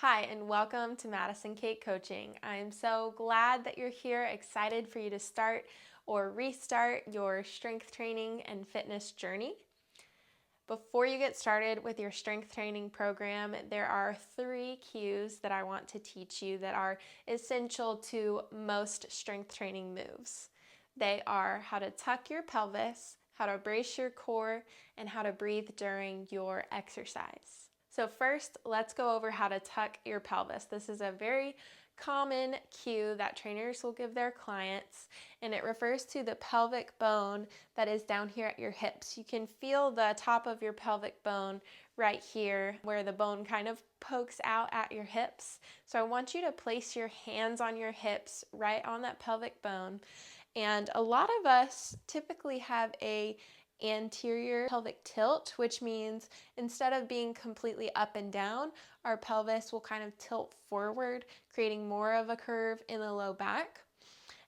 Hi, and welcome to Madison Kate Coaching. I'm so glad that you're here, excited for you to start or restart your strength training and fitness journey. Before you get started with your strength training program, there are 3 cues that I want to teach you that are essential to most strength training moves. They are how to tuck your pelvis, how to brace your core, and how to breathe during your exercise. So first, let's go over how to tuck your pelvis. This is a very common cue that trainers will give their clients, and it refers to the pelvic bone that is down here at your hips. You can feel the top of your pelvic bone right here where the bone kind of pokes out at your hips. So I want you to place your hands on your hips right on that pelvic bone. And a lot of us typically have a anterior pelvic tilt, which means instead of being completely up and down, our pelvis will kind of tilt forward, creating more of a curve in the low back.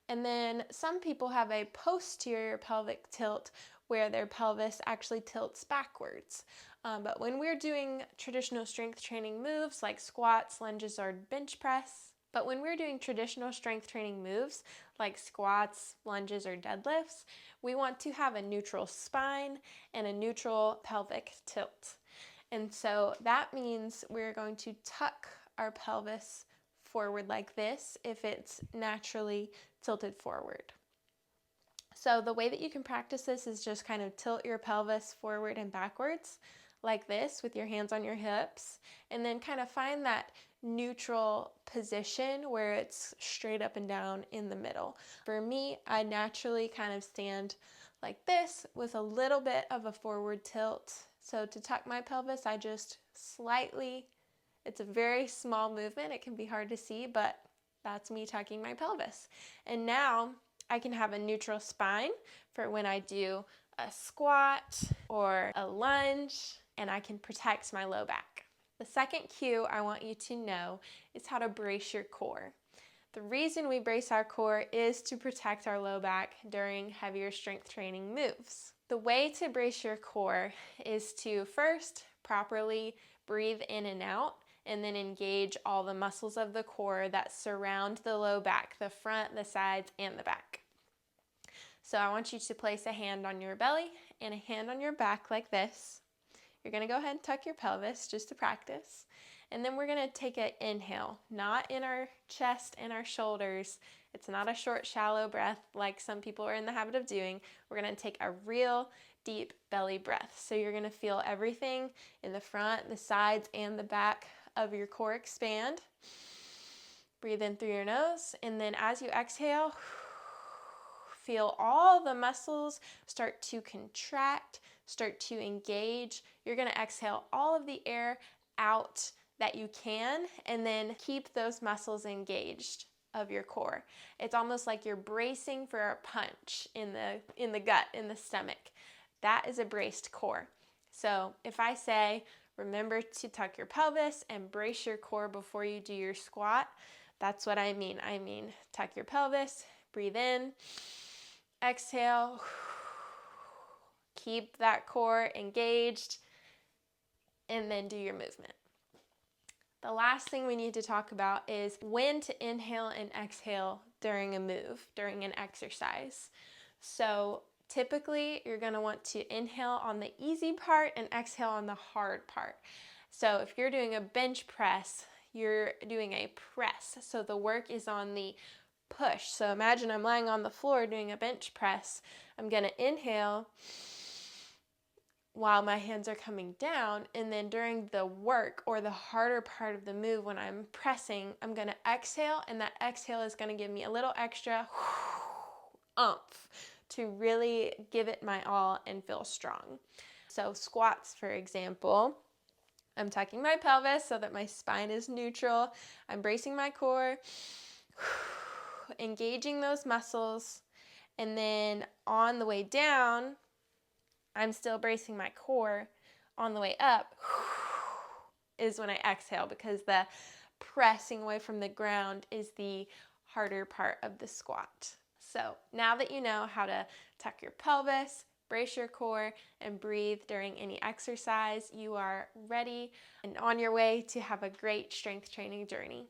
And then some people have a posterior pelvic tilt where their pelvis actually tilts backwards. But when we're doing traditional strength training moves like squats, lunges, or bench press, deadlifts, we want to have a neutral spine and a neutral pelvic tilt. And so that means we're going to tuck our pelvis forward like this if it's naturally tilted forward. So the way that you can practice this is just kind of tilt your pelvis forward and backwards like this with your hands on your hips, and then kind of find that neutral position where it's straight up and down in the middle. For me, I naturally kind of stand like this with a little bit of a forward tilt. So to tuck my pelvis, I just slightly, it's a very small movement. It can be hard to see, but that's me tucking my pelvis. And now I can have a neutral spine for when I do a squat or a lunge, and I can protect my low back. The second cue I want you to know is how to brace your core. The reason we brace our core is to protect our low back during heavier strength training moves. The way to brace your core is to first properly breathe in and out, and then engage all the muscles of the core that surround the low back, the front, the sides, and the back. So I want you to place a hand on your belly and a hand on your back like this. You're going to go ahead and tuck your pelvis just to practice. And then we're going to take an inhale, not in our chest and our shoulders. It's not a short, shallow breath like some people are in the habit of doing. We're going to take a real deep belly breath. So you're going to feel everything in the front, the sides, and the back of your core expand. Breathe in through your nose, and then as you exhale, feel all the muscles start to contract, start to engage. You're going to exhale all of the air out that you can, and then keep those muscles engaged of your core. It's almost like you're bracing for a punch in the gut, in the stomach. That is a braced core. So if I say, remember to tuck your pelvis and brace your core before you do your squat, that's what I mean. I mean, tuck your pelvis, breathe in, exhale, keep that core engaged, and then do your movement. The last thing we need to talk about is when to inhale and exhale during a move, during an exercise. So typically, you're going to want to inhale on the easy part and exhale on the hard part. So if you're doing a bench press, you're doing a press. So the work is on the push. So imagine I'm lying on the floor doing a bench press. I'm going to inhale while my hands are coming down, and then during the work or the harder part of the move when I'm pressing, I'm going to exhale, and that exhale is going to give me a little extra oomph to really give it my all and feel strong. So squats, for example, I'm tucking my pelvis so that my spine is neutral. I'm bracing my core, engaging those muscles, and then on the way down, I'm still bracing my core. On the way up is when I exhale, because the pressing away from the ground is the harder part of the squat. So now that you know how to tuck your pelvis, brace your core and breathe during any exercise, you are ready and on your way to have a great strength training journey.